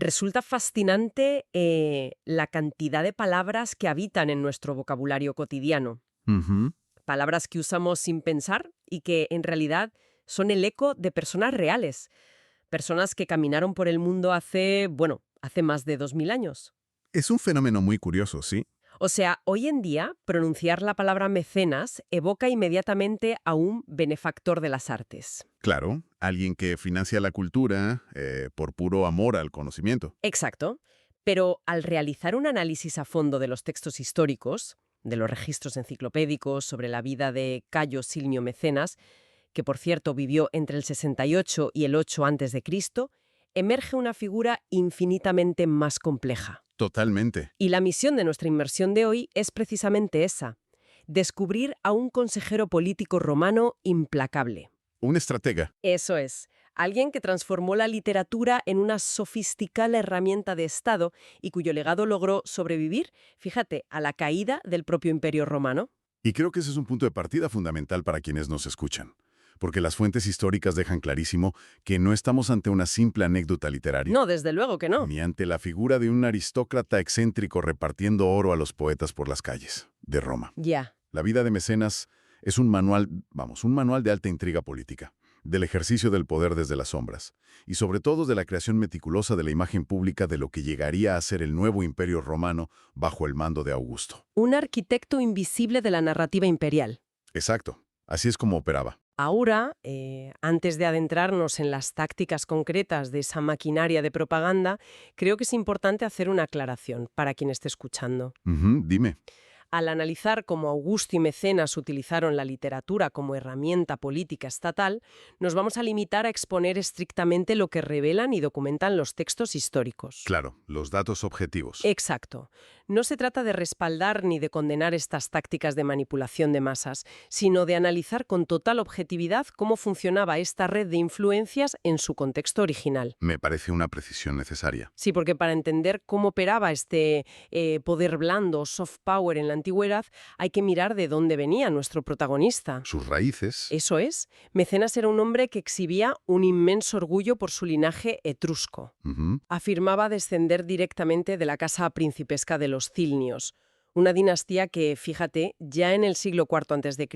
Resulta fascinante la cantidad de palabras que habitan en nuestro vocabulario cotidiano. Ujú. Palabras que usamos sin pensar y que en realidad son el eco de personas reales. Personas que caminaron por el mundo hace más de 2000 años. Es un fenómeno muy curioso, ¿sí? O sea, hoy en día, pronunciar la palabra mecenas evoca inmediatamente a un benefactor de las artes. Claro, alguien que financia la cultura por puro amor al conocimiento. Exacto. Pero al realizar un análisis a fondo de los textos históricos, de los registros enciclopédicos sobre la vida de Cayo Silnio Mecenas, que por cierto vivió entre el 68 y el 8 a.C., emerge una figura infinitamente más compleja. Totalmente. Y la misión de nuestra inmersión de hoy es precisamente esa: descubrir a un consejero político romano implacable. Un estratega. Eso es, alguien que transformó la literatura en una sofisticada herramienta de Estado y cuyo legado logró sobrevivir, fíjate, a la caída del propio Imperio Romano. Y creo que ese es un punto de partida fundamental para quienes nos escuchan. Porque las fuentes históricas dejan clarísimo que no estamos ante una simple anécdota literaria. No, desde luego que no. Ni ante la figura de un aristócrata excéntrico repartiendo oro a los poetas por las calles de Roma. Ya. La vida de Mecenas es un manual de alta intriga política, del ejercicio del poder desde las sombras, y sobre todo de la creación meticulosa de la imagen pública de lo que llegaría a ser el nuevo imperio romano bajo el mando de Augusto. Un arquitecto invisible de la narrativa imperial. Exacto, así es como operaba. Ahora, antes de adentrarnos en las tácticas concretas de esa maquinaria de propaganda, creo que es importante hacer una aclaración para quien esté escuchando. Dime. Al analizar cómo Augusto y Mecenas utilizaron la literatura como herramienta política estatal, nos vamos a limitar a exponer estrictamente lo que revelan y documentan los textos históricos. Claro, los datos objetivos. Exacto. No se trata de respaldar ni de condenar estas tácticas de manipulación de masas, sino de analizar con total objetividad cómo funcionaba esta red de influencias en su contexto original. Me parece una precisión necesaria. Sí, porque para entender cómo operaba este poder blando, soft power en la antigüedad, hay que mirar de dónde venía nuestro protagonista. Sus raíces. Eso es. Mecenas era un hombre que exhibía un inmenso orgullo por su linaje etrusco. Afirmaba descender directamente de la casa principesca de los Cilnios, una dinastía que, fíjate, ya en el siglo IV a.C.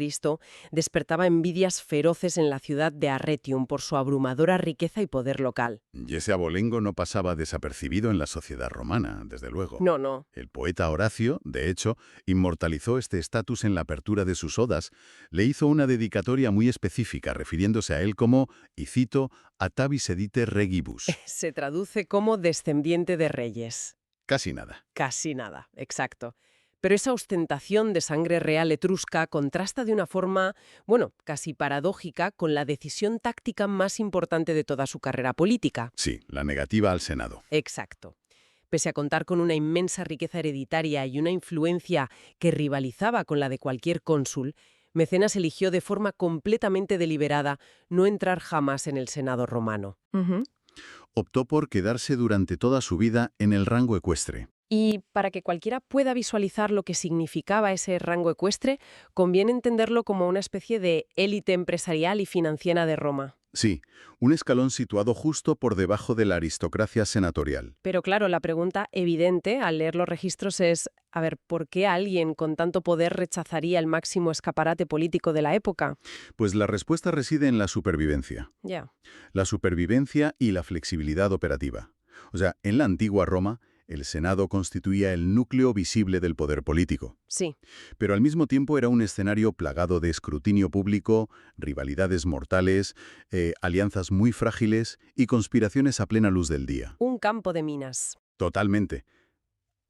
despertaba envidias feroces en la ciudad de Arretium por su abrumadora riqueza y poder local. Y ese abolengo no pasaba desapercibido en la sociedad romana, desde luego. No. El poeta Horacio, de hecho, inmortalizó este estatus en la apertura de sus odas. Le hizo una dedicatoria muy específica, refiriéndose a él como, y cito, «atavis edite regibus». Se traduce como descendiente de reyes. Casi nada. Casi nada, exacto. Pero esa ostentación de sangre real etrusca contrasta de una forma, casi paradójica con la decisión táctica más importante de toda su carrera política. Sí, la negativa al Senado. Exacto. Pese a contar con una inmensa riqueza hereditaria y una influencia que rivalizaba con la de cualquier cónsul, Mecenas eligió de forma completamente deliberada no entrar jamás en el Senado romano. Optó por quedarse durante toda su vida en el rango ecuestre. Y para que cualquiera pueda visualizar lo que significaba ese rango ecuestre, conviene entenderlo como una especie de élite empresarial y financiera de Roma. Sí, un escalón situado justo por debajo de la aristocracia senatorial. Pero claro, la pregunta evidente al leer los registros es, ¿por qué alguien con tanto poder rechazaría el máximo escaparate político de la época? Pues la respuesta reside en la supervivencia. Ya. La supervivencia y la flexibilidad operativa. O sea, en la antigua Roma, el Senado constituía el núcleo visible del poder político. Sí. Pero al mismo tiempo era un escenario plagado de escrutinio público, rivalidades mortales, alianzas muy frágiles y conspiraciones a plena luz del día. Un campo de minas. Totalmente.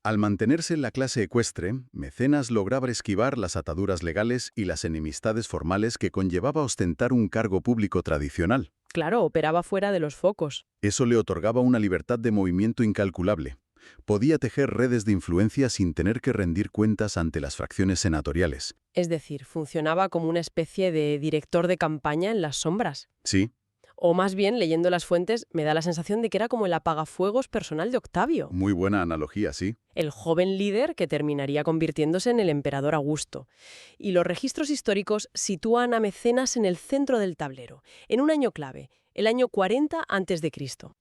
Al mantenerse en la clase ecuestre, Mecenas lograba esquivar las ataduras legales y las enemistades formales que conllevaba ostentar un cargo público tradicional. Claro, operaba fuera de los focos. Eso le otorgaba una libertad de movimiento incalculable. Podía tejer redes de influencia sin tener que rendir cuentas ante las fracciones senatoriales. Es decir, funcionaba como una especie de director de campaña en las sombras. Sí. O más bien, leyendo las fuentes, me da la sensación de que era como el apagafuegos personal de Octavio. Muy buena analogía, sí. El joven líder que terminaría convirtiéndose en el emperador Augusto. Y los registros históricos sitúan a Mecenas en el centro del tablero, en un año clave, el año 40 a.C.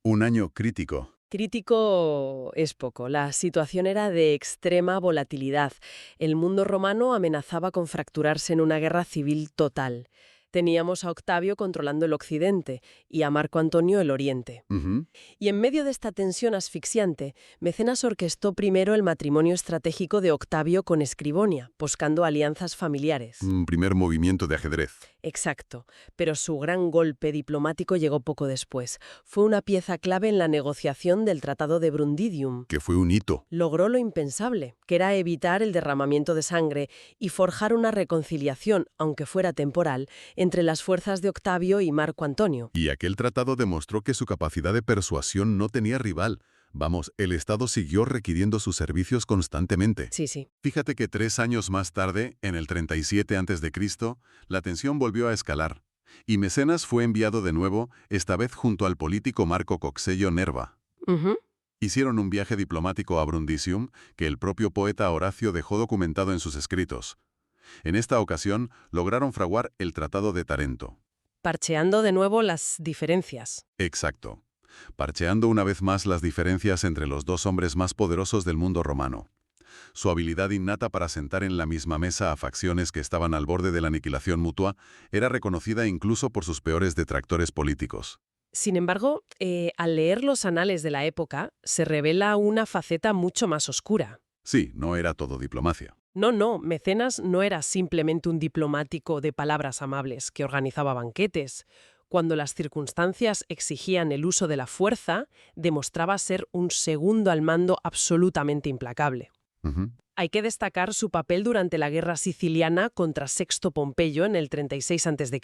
Un año crítico. Crítico es poco. La situación era de extrema volatilidad. El mundo romano amenazaba con fracturarse en una guerra civil total. Teníamos a Octavio controlando el occidente y a Marco Antonio el oriente. Ujú. Y en medio de esta tensión asfixiante, Mecenas orquestó primero el matrimonio estratégico de Octavio con Escribonia, buscando alianzas familiares. Un primer movimiento de ajedrez. Exacto, pero su gran golpe diplomático llegó poco después. Fue una pieza clave en la negociación del Tratado de Brundidium. Que fue un hito. Logró lo impensable, que era evitar el derramamiento de sangre y forjar una reconciliación, aunque fuera temporal, entre las fuerzas de Octavio y Marco Antonio. Y aquel tratado demostró que su capacidad de persuasión no tenía rival. Vamos, el Estado siguió requiriendo sus servicios constantemente. Sí. Fíjate que 3 años más tarde, en el 37 a.C., la tensión volvió a escalar. Y Mecenas fue enviado de nuevo, esta vez junto al político Marco Coxello Nerva. Ujú. Hicieron un viaje diplomático a Brundisium que el propio poeta Horacio dejó documentado en sus escritos. En esta ocasión, lograron fraguar el Tratado de Tarento. Parcheando de nuevo las diferencias. Exacto. Parcheando una vez más las diferencias entre los dos hombres más poderosos del mundo romano. Su habilidad innata para sentar en la misma mesa a facciones que estaban al borde de la aniquilación mutua era reconocida incluso por sus peores detractores políticos. Sin embargo, al leer los anales de la época, se revela una faceta mucho más oscura. Sí, no era todo diplomacia. No, Mecenas no era simplemente un diplomático de palabras amables que organizaba banquetes. Cuando las circunstancias exigían el uso de la fuerza, demostraba ser un segundo al mando absolutamente implacable. Ujú. Hay que destacar su papel durante la guerra siciliana contra Sexto Pompeyo en el 36 a.C.,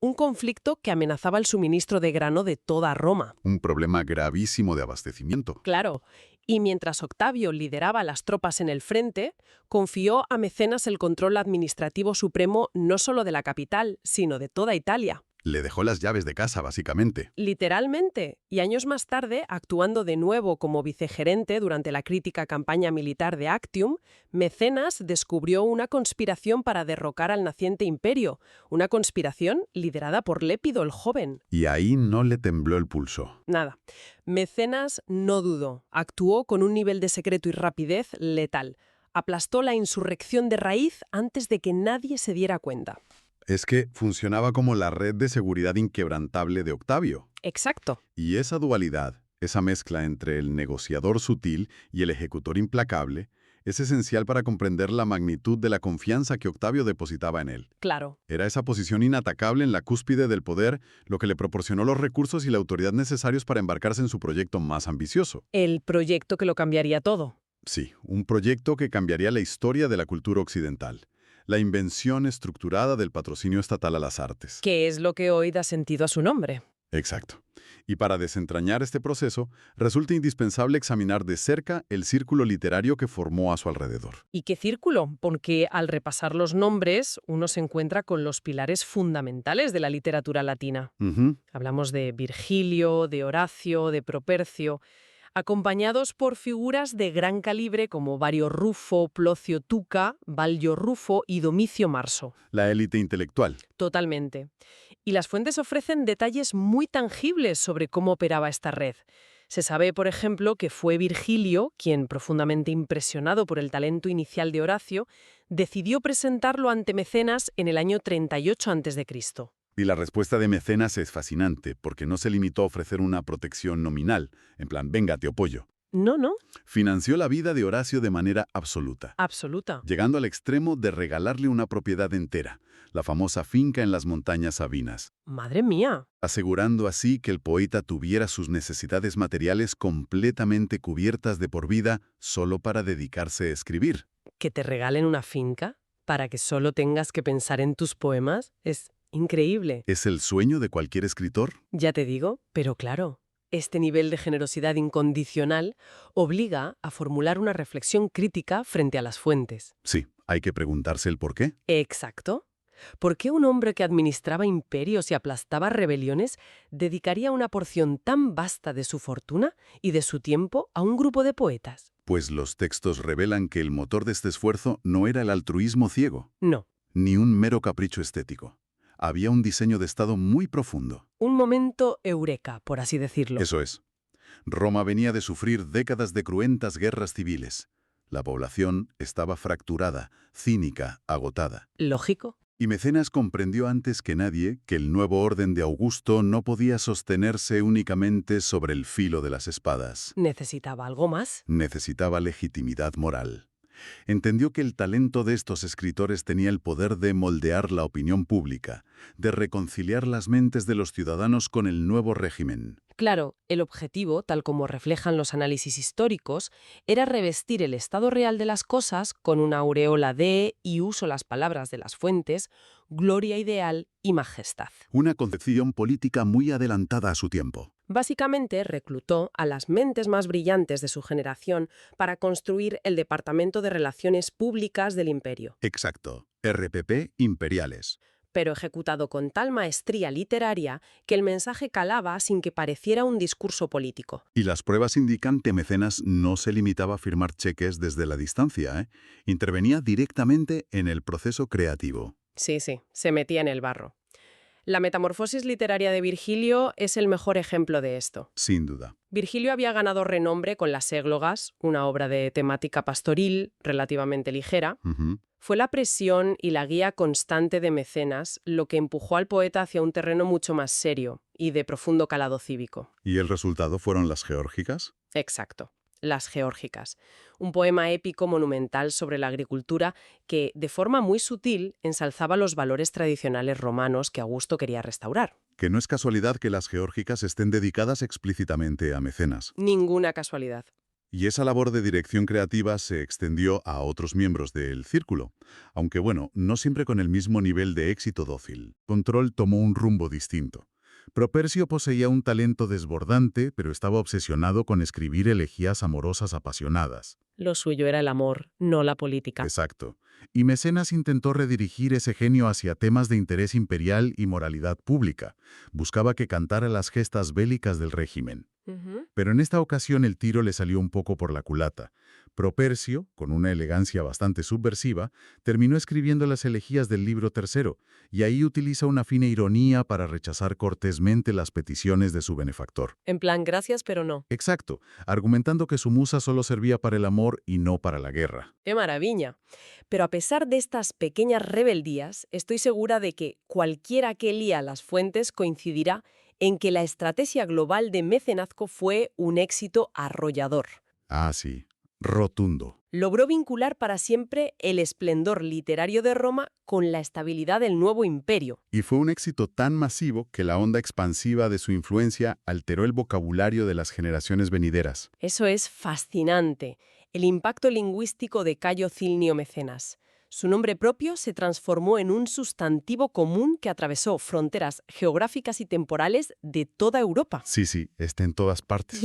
un conflicto que amenazaba el suministro de grano de toda Roma. Un problema gravísimo de abastecimiento. Claro, y mientras Octavio lideraba las tropas en el frente, confió a Mecenas el control administrativo supremo no solo de la capital, sino de toda Italia. Le dejó las llaves de casa, básicamente. Literalmente, y años más tarde, actuando de nuevo como vicegerente durante la crítica campaña militar de Actium, Mecenas descubrió una conspiración para derrocar al naciente imperio, una conspiración liderada por Lépido el joven. Y ahí no le tembló el pulso. Nada. Mecenas no dudó, actuó con un nivel de secreto y rapidez letal. Aplastó la insurrección de raíz antes de que nadie se diera cuenta. Es que funcionaba como la red de seguridad inquebrantable de Octavio. Exacto. Y esa dualidad, esa mezcla entre el negociador sutil y el ejecutor implacable, es esencial para comprender la magnitud de la confianza que Octavio depositaba en él. Claro. Era esa posición inatacable en la cúspide del poder lo que le proporcionó los recursos y la autoridad necesarios para embarcarse en su proyecto más ambicioso. El proyecto que lo cambiaría todo. Sí, un proyecto que cambiaría la historia de la cultura occidental. La invención estructurada del patrocinio estatal a las artes. Que es lo que hoy da sentido a su nombre. Exacto. Y para desentrañar este proceso, resulta indispensable examinar de cerca el círculo literario que formó a su alrededor. ¿Y qué círculo? Porque al repasar los nombres, uno se encuentra con los pilares fundamentales de la literatura latina. Ujú. Hablamos de Virgilio, de Horacio, de Propercio, acompañados por figuras de gran calibre como Vario Rufo, Plocio Tuca, Valio Rufo y Domicio Marso. La élite intelectual. Totalmente. Y las fuentes ofrecen detalles muy tangibles sobre cómo operaba esta red. Se sabe, por ejemplo, que fue Virgilio quien, profundamente impresionado por el talento inicial de Horacio, decidió presentarlo ante Mecenas en el año 38 a.C. Y la respuesta de Mecenas es fascinante, porque no se limitó a ofrecer una protección nominal, en plan, venga, te apoyo. No, Financió la vida de Horacio de manera absoluta, absoluta. llegando al extremo de regalarle una propiedad entera, la famosa finca en las montañas Sabinas, Madre mía. asegurando así que el poeta tuviera sus necesidades materiales completamente cubiertas de por vida solo para dedicarse a escribir. Que te regalen una finca para que solo tengas que pensar en tus poemas es increíble. ¿Es el sueño de cualquier escritor? Ya te digo, pero claro, este nivel de generosidad incondicional obliga a formular una reflexión crítica frente a las fuentes. Sí, hay que preguntarse el por qué. Exacto. ¿Por qué un hombre que administraba imperios y aplastaba rebeliones dedicaría una porción tan vasta de su fortuna y de su tiempo a un grupo de poetas? Pues los textos revelan que el motor de este esfuerzo no era el altruismo ciego, No. ni un mero capricho estético. Había un diseño de Estado muy profundo. Un momento eureka, por así decirlo. Eso es. Roma venía de sufrir décadas de cruentas guerras civiles. La población estaba fracturada, cínica, agotada. Lógico. Y Mecenas comprendió antes que nadie que el nuevo orden de Augusto no podía sostenerse únicamente sobre el filo de las espadas. ¿Necesitaba algo más? Necesitaba legitimidad moral. Entendió que el talento de estos escritores tenía el poder de moldear la opinión pública, de reconciliar las mentes de los ciudadanos con el nuevo régimen. Claro, el objetivo, tal como reflejan los análisis históricos, era revestir el estado real de las cosas con una aureola de, y uso las palabras de las fuentes, gloria ideal y majestad. Una concepción política muy adelantada a su tiempo. Básicamente reclutó a las mentes más brillantes de su generación para construir el Departamento de Relaciones Públicas del Imperio. Exacto. RPP imperiales. Pero ejecutado con tal maestría literaria que el mensaje calaba sin que pareciera un discurso político. Y las pruebas indican que Mecenas no se limitaba a firmar cheques desde la distancia, Intervenía directamente en el proceso creativo. Sí, se metía en el barro. La Metamorfosis literaria de Virgilio es el mejor ejemplo de esto. Sin duda. Virgilio había ganado renombre con Las Églogas, una obra de temática pastoril relativamente ligera. Fue la presión y la guía constante de Mecenas lo que empujó al poeta hacia un terreno mucho más serio y de profundo calado cívico. ¿Y el resultado fueron las geórgicas? Exacto. Las Geórgicas, un poema épico monumental sobre la agricultura que, de forma muy sutil, ensalzaba los valores tradicionales romanos que Augusto quería restaurar. Que no es casualidad que las geórgicas estén dedicadas explícitamente a Mecenas. Ninguna casualidad. Y esa labor de dirección creativa se extendió a otros miembros del círculo, aunque bueno, no siempre con el mismo nivel de éxito dócil. Control tomó un rumbo distinto. Propercio poseía un talento desbordante, pero estaba obsesionado con escribir elegías amorosas apasionadas. Lo suyo era el amor, no la política. Exacto. Y Mecenas intentó redirigir ese genio hacia temas de interés imperial y moralidad pública. Buscaba que cantara las gestas bélicas del régimen. Pero en esta ocasión el tiro le salió un poco por la culata. Propercio, con una elegancia bastante subversiva, terminó escribiendo las elegías del libro tercero, y ahí utiliza una fina ironía para rechazar cortésmente las peticiones de su benefactor. En plan, gracias, pero no. Exacto, argumentando que su musa solo servía para el amor y no para la guerra. ¡Qué maravilla! Pero a pesar de estas pequeñas rebeldías, estoy segura de que cualquiera que lea las fuentes coincidirá en que la estrategia global de mecenazgo fue un éxito arrollador. Ah, sí. Rotundo. Logró vincular para siempre el esplendor literario de Roma con la estabilidad del nuevo imperio. Y fue un éxito tan masivo que la onda expansiva de su influencia alteró el vocabulario de las generaciones venideras. Eso es fascinante. El impacto lingüístico de Cayo Cilnio Mecenas. Su nombre propio se transformó en un sustantivo común que atravesó fronteras geográficas y temporales de toda Europa. Sí, está en todas partes.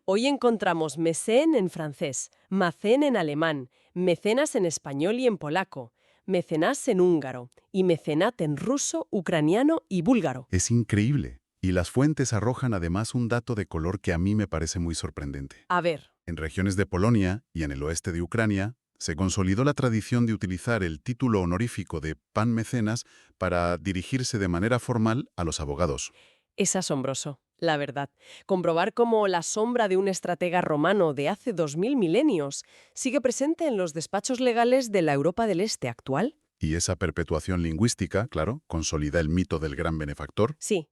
Hoy encontramos mécène en francés, macén en alemán, mecenas en español y en polaco, mecenas en húngaro y mecenat en ruso, ucraniano y búlgaro. Es increíble. Y las fuentes arrojan además un dato de color que a mí me parece muy sorprendente. A ver. En regiones de Polonia y en el oeste de Ucrania, se consolidó la tradición de utilizar el título honorífico de pan-mecenas para dirigirse de manera formal a los abogados. Es asombroso, la verdad. Comprobar cómo la sombra de un estratega romano de hace 2000 milenios sigue presente en los despachos legales de la Europa del Este actual. Y esa perpetuación lingüística, claro, consolida el mito del gran benefactor. Sí.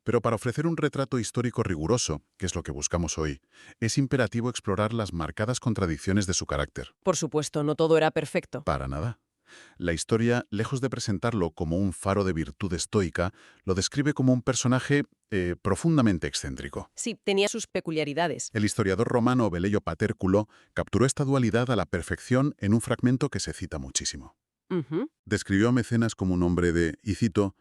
Pero para ofrecer un retrato histórico riguroso, que es lo que buscamos hoy, es imperativo explorar las marcadas contradicciones de su carácter. Por supuesto, no todo era perfecto. Para nada. La historia, lejos de presentarlo como un faro de virtud estoica, lo describe como un personaje profundamente excéntrico. Sí, tenía sus peculiaridades. El historiador romano Velleio Patérculo capturó esta dualidad a la perfección en un fragmento que se cita muchísimo. Describió a Mecenas como un hombre de, y cito,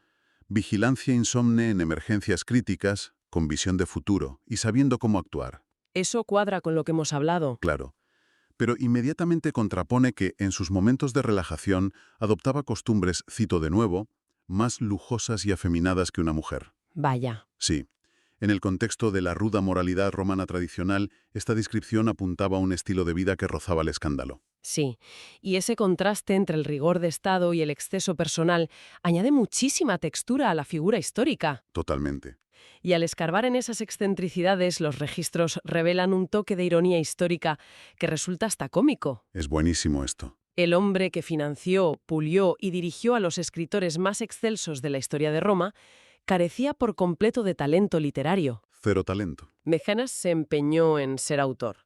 vigilancia insomne en emergencias críticas, con visión de futuro y sabiendo cómo actuar. Eso cuadra con lo que hemos hablado. Claro. Pero inmediatamente contrapone que, en sus momentos de relajación, adoptaba costumbres, cito de nuevo, más lujosas y afeminadas que una mujer. Vaya. Sí. En el contexto de la ruda moralidad romana tradicional, esta descripción apuntaba a un estilo de vida que rozaba el escándalo. Sí, y ese contraste entre el rigor de Estado y el exceso personal añade muchísima textura a la figura histórica. Totalmente. Y al escarbar en esas excentricidades, los registros revelan un toque de ironía histórica que resulta hasta cómico. Es buenísimo esto. El hombre que financió, pulió y dirigió a los escritores más excelsos de la historia de Roma carecía por completo de talento literario. Cero talento. Mecenas se empeñó en ser autor.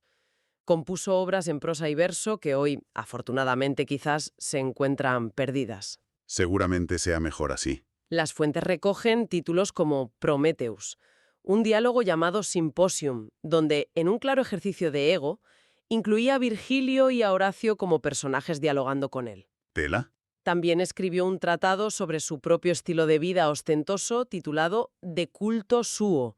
Compuso obras en prosa y verso que hoy, afortunadamente quizás, se encuentran perdidas. Seguramente sea mejor así. Las fuentes recogen títulos como Prometheus, un diálogo llamado Symposium, donde, en un claro ejercicio de ego, incluía a Virgilio y a Horacio como personajes dialogando con él. ¿Tela? También escribió un tratado sobre su propio estilo de vida ostentoso titulado De culto suo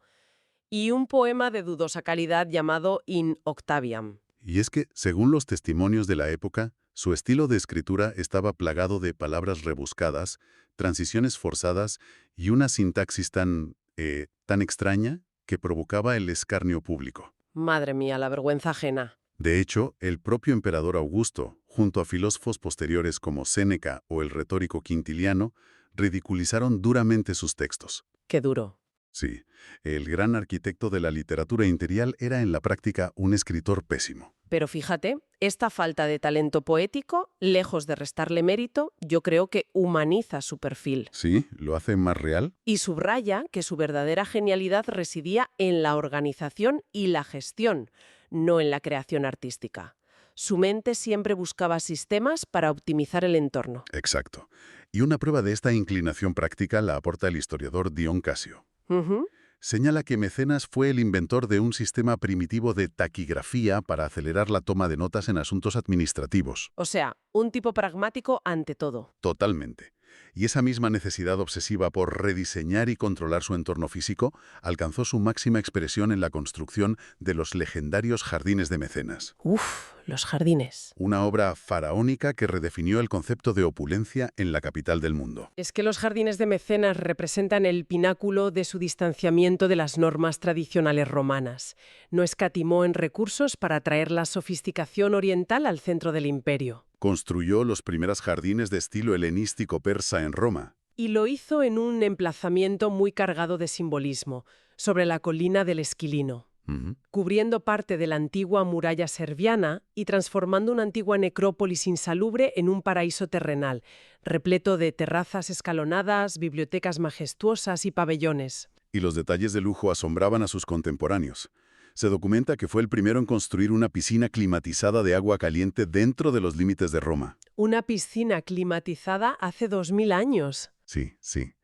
y un poema de dudosa calidad llamado In Octaviam. Y es que, según los testimonios de la época, su estilo de escritura estaba plagado de palabras rebuscadas, transiciones forzadas y una sintaxis tan extraña que provocaba el escarnio público. Madre mía, la vergüenza ajena. De hecho, el propio emperador Augusto, junto a filósofos posteriores como Séneca o el retórico Quintiliano, ridiculizaron duramente sus textos. Qué duro. Sí, el gran arquitecto de la literatura imperial era en la práctica un escritor pésimo. Pero fíjate, esta falta de talento poético, lejos de restarle mérito, yo creo que humaniza su perfil. Sí, lo hace más real. Y subraya que su verdadera genialidad residía en la organización y la gestión, no en la creación artística. Su mente siempre buscaba sistemas para optimizar el entorno. Exacto. Y una prueba de esta inclinación práctica la aporta el historiador Dion Casio. Señala que Mecenas fue el inventor de un sistema primitivo de taquigrafía para acelerar la toma de notas en asuntos administrativos. O sea, un tipo pragmático ante todo. Totalmente. Y esa misma necesidad obsesiva por rediseñar y controlar su entorno físico alcanzó su máxima expresión en la construcción de los legendarios jardines de Mecenas. Uf, los jardines. Una obra faraónica que redefinió el concepto de opulencia en la capital del mundo. Es que los jardines de Mecenas representan el pináculo de su distanciamiento de las normas tradicionales romanas. No escatimó en recursos para traer la sofisticación oriental al centro del imperio. Construyó los primeros jardines de estilo helenístico persa en Roma. Y lo hizo en un emplazamiento muy cargado de simbolismo, sobre la colina del Esquilino, cubriendo parte de la antigua muralla serviana y transformando una antigua necrópolis insalubre en un paraíso terrenal, repleto de terrazas escalonadas, bibliotecas majestuosas y pabellones. Y los detalles de lujo asombraban a sus contemporáneos. Se documenta que fue el primero en construir una piscina climatizada de agua caliente dentro de los límites de Roma. Una piscina climatizada hace 2000 años. Sí, sí.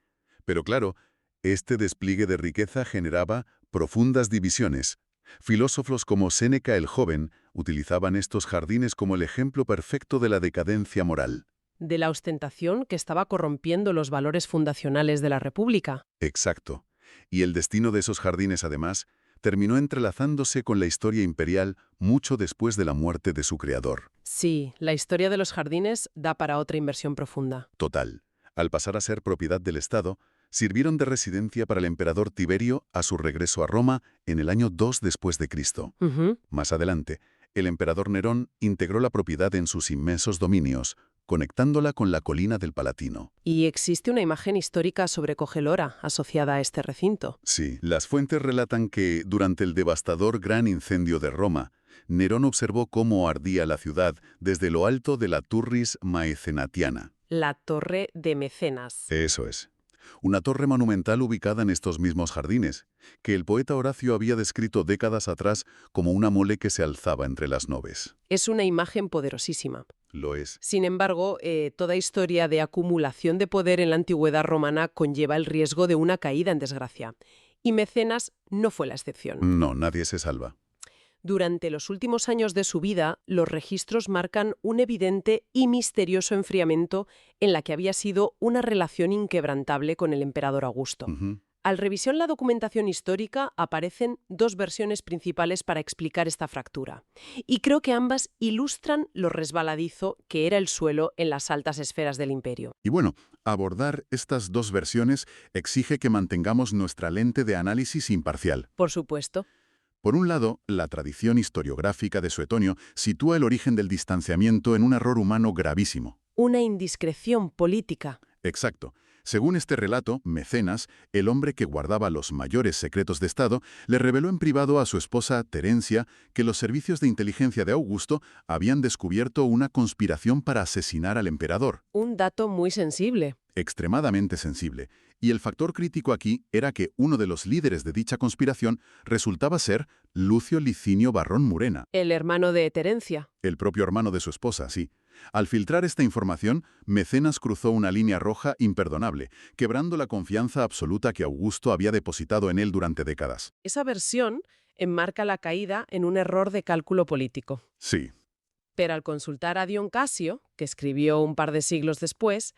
Pero claro, este despliegue de riqueza generaba profundas divisiones. Filósofos como Séneca el Joven utilizaban estos jardines como el ejemplo perfecto de la decadencia moral. De la ostentación que estaba corrompiendo los valores fundacionales de la República. Exacto. Y el destino de esos jardines, además, terminó entrelazándose con la historia imperial mucho después de la muerte de su creador. Sí, la historia de los jardines da para otra inversión profunda. Total. Al pasar a ser propiedad del Estado, sirvieron de residencia para el emperador Tiberio a su regreso a Roma en el año 2 después de Cristo. Más adelante, el emperador Nerón integró la propiedad en sus inmensos dominios, conectándola con la colina del Palatino. Y existe una imagen histórica sobre Cogelora asociada a este recinto. Sí, las fuentes relatan que, durante el devastador gran incendio de Roma, Nerón observó cómo ardía la ciudad desde lo alto de la Turris Maecenatiana. La Torre de Mecenas. Eso es. Una torre monumental ubicada en estos mismos jardines, que el poeta Horacio había descrito décadas atrás como una mole que se alzaba entre las nubes. Es una imagen poderosísima. Lo es. Sin embargo, toda historia de acumulación de poder en la antigüedad romana conlleva el riesgo de una caída en desgracia. Y Mecenas no fue la excepción. No, nadie se salva. Durante los últimos años de su vida, los registros marcan un evidente y misterioso enfriamiento en la que había sido una relación inquebrantable con el emperador Augusto. Al revisión la documentación histórica aparecen dos versiones principales para explicar esta fractura. Y creo que ambas ilustran lo resbaladizo que era el suelo en las altas esferas del imperio. Y bueno, abordar estas dos versiones exige que mantengamos nuestra lente de análisis imparcial. Por supuesto. Por un lado, la tradición historiográfica de Suetonio sitúa el origen del distanciamiento en un error humano gravísimo. Una indiscreción política. Exacto. Según este relato, Mecenas, el hombre que guardaba los mayores secretos de Estado, le reveló en privado a su esposa Terencia que los servicios de inteligencia de Augusto habían descubierto una conspiración para asesinar al emperador. Un dato muy sensible. Extremadamente sensible. Y el factor crítico aquí era que uno de los líderes de dicha conspiración resultaba ser Lucio Licinio Varrón Murena. El hermano de Terencia. El propio hermano de su esposa, sí. Al filtrar esta información, Mecenas cruzó una línea roja imperdonable, quebrando la confianza absoluta que Augusto había depositado en él durante décadas. Esa versión enmarca la caída en un error de cálculo político. Sí. Pero al consultar a Dion Casio, que escribió un par de siglos después,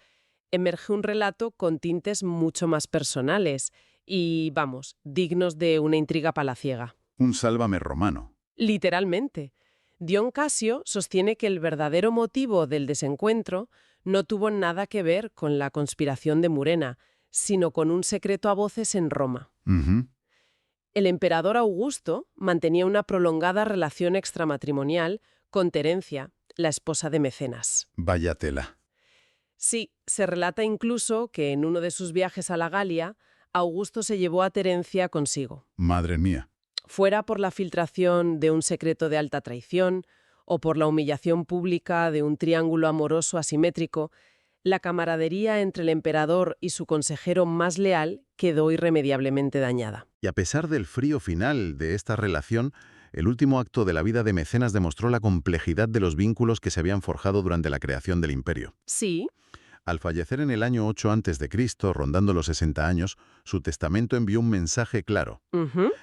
emerge un relato con tintes mucho más personales y, vamos, dignos de una intriga palaciega. Un sálvame romano. Literalmente. Dion Casio sostiene que el verdadero motivo del desencuentro no tuvo nada que ver con la conspiración de Murena, sino con un secreto a voces en Roma. El emperador Augusto mantenía una prolongada relación extramatrimonial con Terencia, la esposa de Mecenas. Vaya tela. Sí, se relata incluso que en uno de sus viajes a la Galia, Augusto se llevó a Terencia consigo. Madre mía. Fuera por la filtración de un secreto de alta traición o por la humillación pública de un triángulo amoroso asimétrico, la camaradería entre el emperador y su consejero más leal quedó irremediablemente dañada. Y a pesar del frío final de esta relación, el último acto de la vida de Mecenas demostró la complejidad de los vínculos que se habían forjado durante la creación del imperio. Sí. Al fallecer en el año 8 a.C., rondando los 60 años, su testamento envió un mensaje claro.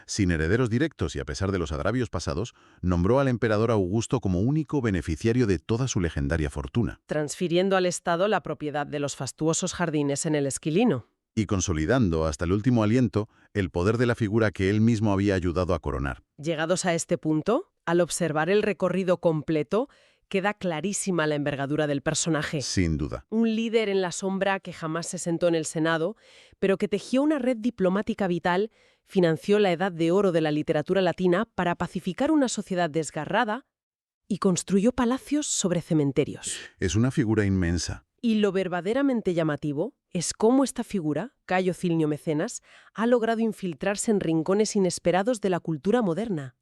Sin herederos directos y a pesar de los agravios pasados, nombró al emperador Augusto como único beneficiario de toda su legendaria fortuna. Transfiriendo al Estado la propiedad de los fastuosos jardines en el Esquilino. Y consolidando hasta el último aliento el poder de la figura que él mismo había ayudado a coronar. Llegados a este punto, al observar el recorrido completo, queda clarísima la envergadura del personaje. Sin duda. Un líder en la sombra que jamás se sentó en el Senado, pero que tejió una red diplomática vital, financió la edad de oro de la literatura latina para pacificar una sociedad desgarrada y construyó palacios sobre cementerios. Es una figura inmensa. Y lo verdaderamente llamativo es cómo esta figura, Cayo Cilnio Mecenas, ha logrado infiltrarse en rincones inesperados de la cultura moderna.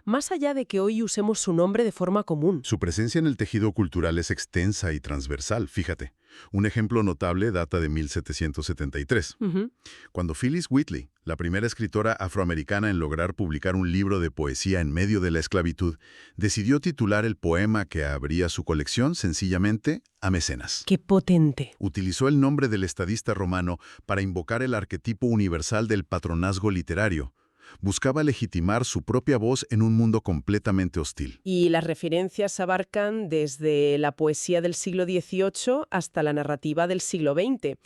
Más allá de que hoy usemos su nombre de forma común. Su presencia en el tejido cultural es extensa y transversal, fíjate. Un ejemplo notable data de 1773, cuando Phyllis Wheatley, la primera escritora afroamericana en lograr publicar un libro de poesía en medio de la esclavitud, decidió titular el poema que abría su colección sencillamente a Mecenas. ¡Qué potente! Utilizó el nombre del estadista romano para invocar el arquetipo universal del patronazgo literario. Buscaba legitimar su propia voz en un mundo completamente hostil. Y las referencias abarcan desde la poesía del siglo XVIII hasta la narrativa del siglo XX.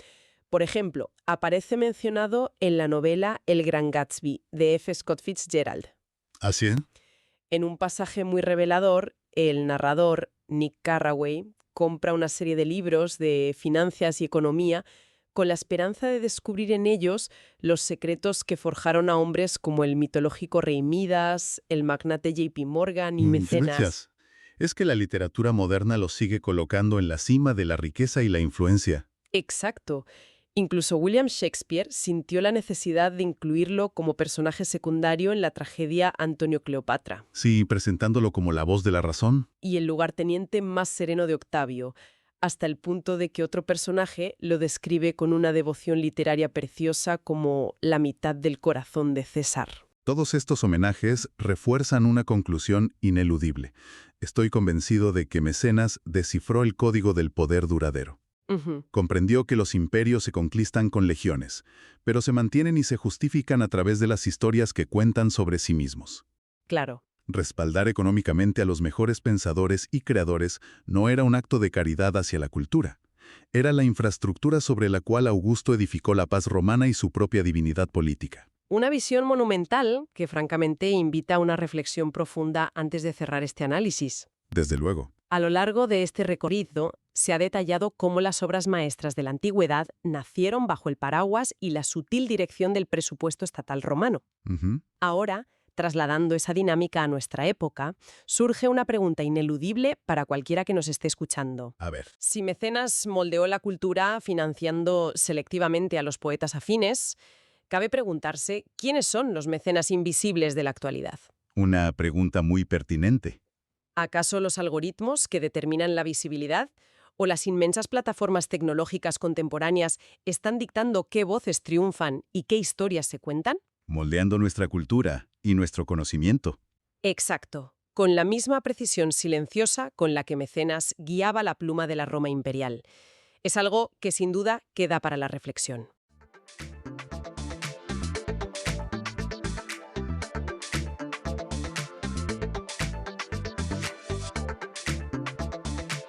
Por ejemplo, aparece mencionado en la novela El Gran Gatsby, de F. Scott Fitzgerald. ¿Así es? En un pasaje muy revelador, el narrador, Nick Carraway, compra una serie de libros de finanzas y economía con la esperanza de descubrir en ellos los secretos que forjaron a hombres como el mitológico rey Midas, el magnate J.P. Morgan y Mecenas. Gracias. Es que la literatura moderna los sigue colocando en la cima de la riqueza y la influencia. Exacto. Incluso William Shakespeare sintió la necesidad de incluirlo como personaje secundario en la tragedia Antonio Cleopatra. Sí, presentándolo como la voz de la razón. Y el lugarteniente más sereno de Octavio, hasta el punto de que otro personaje lo describe con una devoción literaria preciosa como la mitad del corazón de César. Todos estos homenajes refuerzan una conclusión ineludible. Estoy convencido de que Mecenas descifró el código del poder duradero. Comprendió que los imperios se conquistan con legiones, pero se mantienen y se justifican a través de las historias que cuentan sobre sí mismos. Claro. Respaldar económicamente a los mejores pensadores y creadores no era un acto de caridad hacia la cultura. Era la infraestructura sobre la cual Augusto edificó la paz romana y su propia divinidad política. Una visión monumental que francamente invita a una reflexión profunda antes de cerrar este análisis. Desde luego. A lo largo de este recorrido se ha detallado cómo las obras maestras de la antigüedad nacieron bajo el paraguas y la sutil dirección del presupuesto estatal romano. Ujú. Ahora, trasladando esa dinámica a nuestra época, surge una pregunta ineludible para cualquiera que nos esté escuchando. A ver. Si Mecenas moldeó la cultura financiando selectivamente a los poetas afines, cabe preguntarse quiénes son los mecenas invisibles de la actualidad. Una pregunta muy pertinente. ¿Acaso los algoritmos que determinan la visibilidad o las inmensas plataformas tecnológicas contemporáneas están dictando qué voces triunfan y qué historias se cuentan? Moldeando nuestra cultura y nuestro conocimiento. Exacto, con la misma precisión silenciosa con la que Mecenas guiaba la pluma de la Roma imperial. Es algo que sin duda queda para la reflexión.